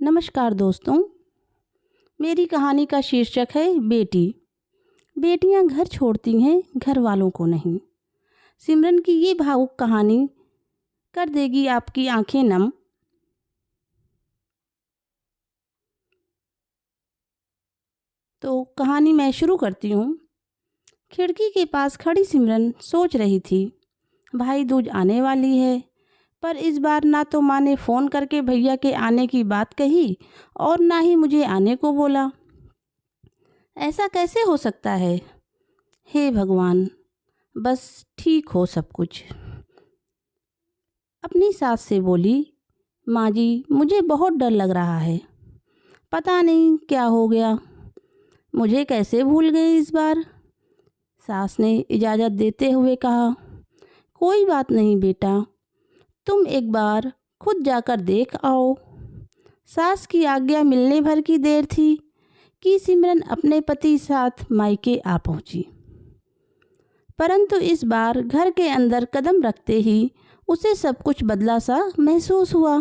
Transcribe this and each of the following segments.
नमस्कार दोस्तों। मेरी कहानी का शीर्षक है बेटी। बेटियां घर छोड़ती हैं, घर वालों को नहीं। सिमरन की ये भावुक कहानी कर देगी आपकी आंखें नम। तो कहानी मैं शुरू करती हूँ। खिड़की के पास खड़ी सिमरन सोच रही थी, भाई दूज आने वाली है, पर इस बार ना तो माँ ने फ़ोन करके भैया के आने की बात कही और ना ही मुझे आने को बोला। ऐसा कैसे हो सकता है? हे भगवान, बस ठीक हो सब कुछ। अपनी सास से बोली, माँ जी मुझे बहुत डर लग रहा है, पता नहीं क्या हो गया, मुझे कैसे भूल गई इस बार। सास ने इजाज़त देते हुए कहा, कोई बात नहीं बेटा, तुम एक बार खुद जाकर देख आओ। सास की आज्ञा मिलने भर की देर थी कि सिमरन अपने पति साथ मायके आ पहुंची। परंतु इस बार घर के अंदर कदम रखते ही उसे सब कुछ बदला सा महसूस हुआ।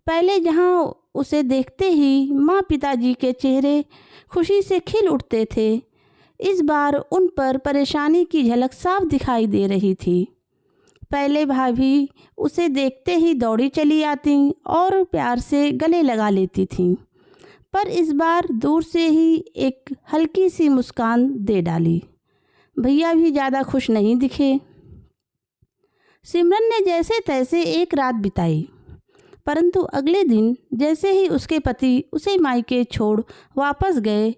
पहले जहां उसे देखते ही माँ पिताजी के चेहरे खुशी से खिल उठते थे, इस बार उन पर परेशानी की झलक साफ दिखाई दे रही थी। पहले भाभी उसे देखते ही दौड़ी चली आती और प्यार से गले लगा लेती थीं, पर इस बार दूर से ही एक हल्की सी मुस्कान दे डाली। भैया भी ज़्यादा खुश नहीं दिखे। सिमरन ने जैसे तैसे एक रात बिताई, परंतु अगले दिन जैसे ही उसके पति उसे मायके छोड़ वापस गए,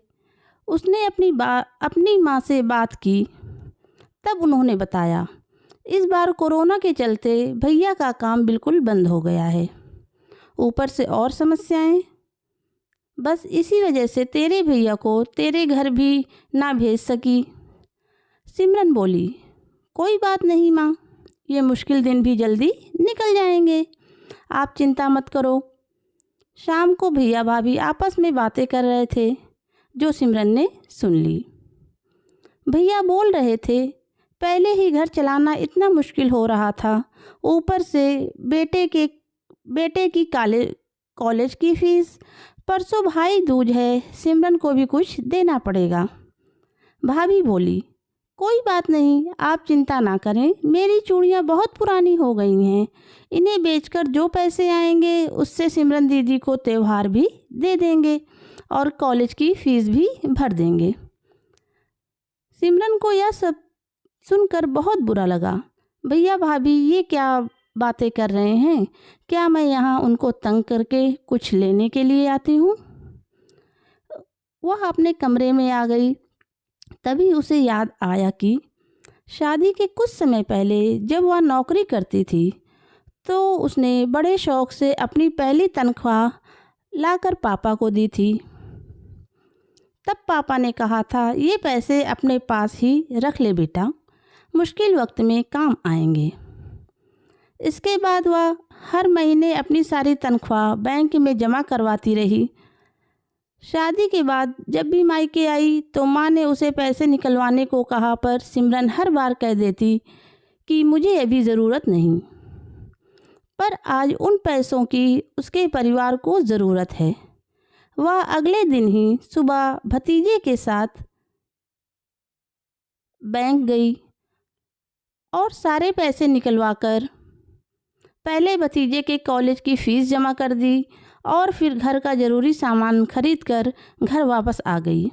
उसने अपनी माँ से बात की। तब उन्होंने बताया, इस बार कोरोना के चलते भैया का काम बिल्कुल बंद हो गया है, ऊपर से और समस्याएं। बस इसी वजह से तेरे भैया को तेरे घर भी ना भेज सकी। सिमरन बोली, कोई बात नहीं माँ, ये मुश्किल दिन भी जल्दी निकल जाएंगे, आप चिंता मत करो। शाम को भैया भाभी आपस में बातें कर रहे थे, जो सिमरन ने सुन ली। भैया बोल रहे थे, पहले ही घर चलाना इतना मुश्किल हो रहा था, ऊपर से बेटे की कॉलेज की फीस, परसों भाई दूज है, सिमरन को भी कुछ देना पड़ेगा। भाभी बोली, कोई बात नहीं, आप चिंता ना करें, मेरी चूड़ियाँ बहुत पुरानी हो गई हैं, इन्हें बेचकर जो पैसे आएंगे उससे सिमरन दीदी को त्यौहार भी दे देंगे और कॉलेज की फ़ीस भी भर देंगे। सिमरन को यह सब सुनकर बहुत बुरा लगा। भैया भाभी ये क्या बातें कर रहे हैं? क्या मैं यहाँ उनको तंग करके कुछ लेने के लिए आती हूँ? वह अपने कमरे में आ गई। तभी उसे याद आया कि शादी के कुछ समय पहले जब वह नौकरी करती थी, तो उसने बड़े शौक से अपनी पहली तनख्वाह लाकर पापा को दी थी। तब पापा ने कहा था, ये पैसे अपने पास ही रख ले बेटा, मुश्किल वक्त में काम आएंगे। इसके बाद वह हर महीने अपनी सारी तनख्वाह बैंक में जमा करवाती रही। शादी के बाद जब भी मायके आई तो माँ ने उसे पैसे निकलवाने को कहा, पर सिमरन हर बार कह देती कि मुझे अभी ज़रूरत नहीं। पर आज उन पैसों की उसके परिवार को ज़रूरत है। वह अगले दिन ही सुबह भतीजे के साथ बैंक गई और सारे पैसे निकलवाकर पहले भतीजे के कॉलेज की फ़ीस जमा कर दी और फिर घर का ज़रूरी सामान खरीद कर घर वापस आ गई।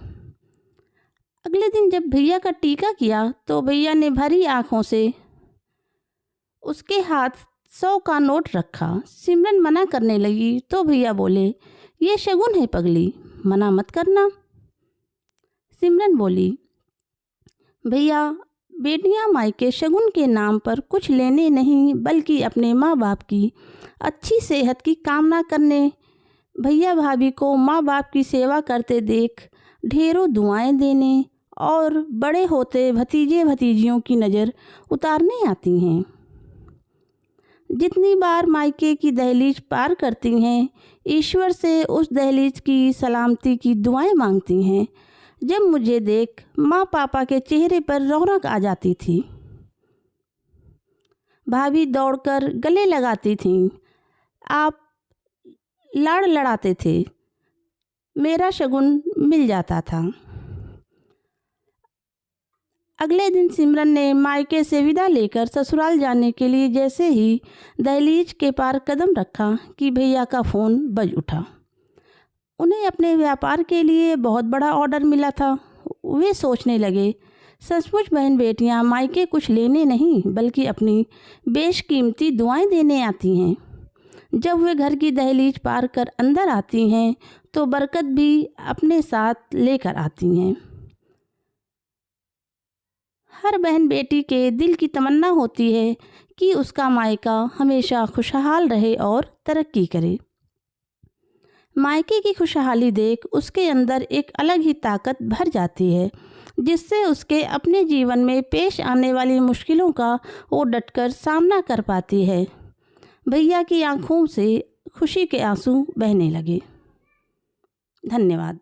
अगले दिन जब भैया का टीका किया तो भैया ने भरी आँखों से उसके हाथ 100 का नोट रखा। सिमरन मना करने लगी तो भैया बोले, ये शगुन है पगली, मना मत करना। सिमरन बोली, भैया बेटियां मायके शगुन के नाम पर कुछ लेने नहीं, बल्कि अपने माँ बाप की अच्छी सेहत की कामना करने, भैया भाभी को माँ बाप की सेवा करते देख ढेरों दुआएं देने और बड़े होते भतीजे भतीजियों की नज़र उतारने आती हैं। जितनी बार मायके की दहलीज पार करती हैं, ईश्वर से उस दहलीज की सलामती की दुआएं मांगती हैं। जब मुझे देख माँ पापा के चेहरे पर रौनक आ जाती थी। भाभी दौड़कर गले लगाती थीं, आप लाड़ लड़ाते थे। मेरा शगुन मिल जाता था। अगले दिन सिमरन ने मायके से विदा लेकर ससुराल जाने के लिए जैसे ही दहलीज के पार कदम रखा कि भैया का फ़ोन बज उठा। उन्हें अपने व्यापार के लिए बहुत बड़ा ऑर्डर मिला था। वे सोचने लगे, सचमुच बहन बेटियां मायके कुछ लेने नहीं बल्कि अपनी बेशकीमती दुआएं देने आती हैं। जब वे घर की दहलीज पार कर अंदर आती हैं तो बरकत भी अपने साथ लेकर आती हैं। हर बहन बेटी के दिल की तमन्ना होती है कि उसका मायका हमेशा खुशहाल रहे और तरक्की करे। मायके की खुशहाली देख उसके अंदर एक अलग ही ताकत भर जाती है, जिससे उसके अपने जीवन में पेश आने वाली मुश्किलों का वो डटकर सामना कर पाती है। भैया की आंखों से खुशी के आंसू बहने लगे। धन्यवाद।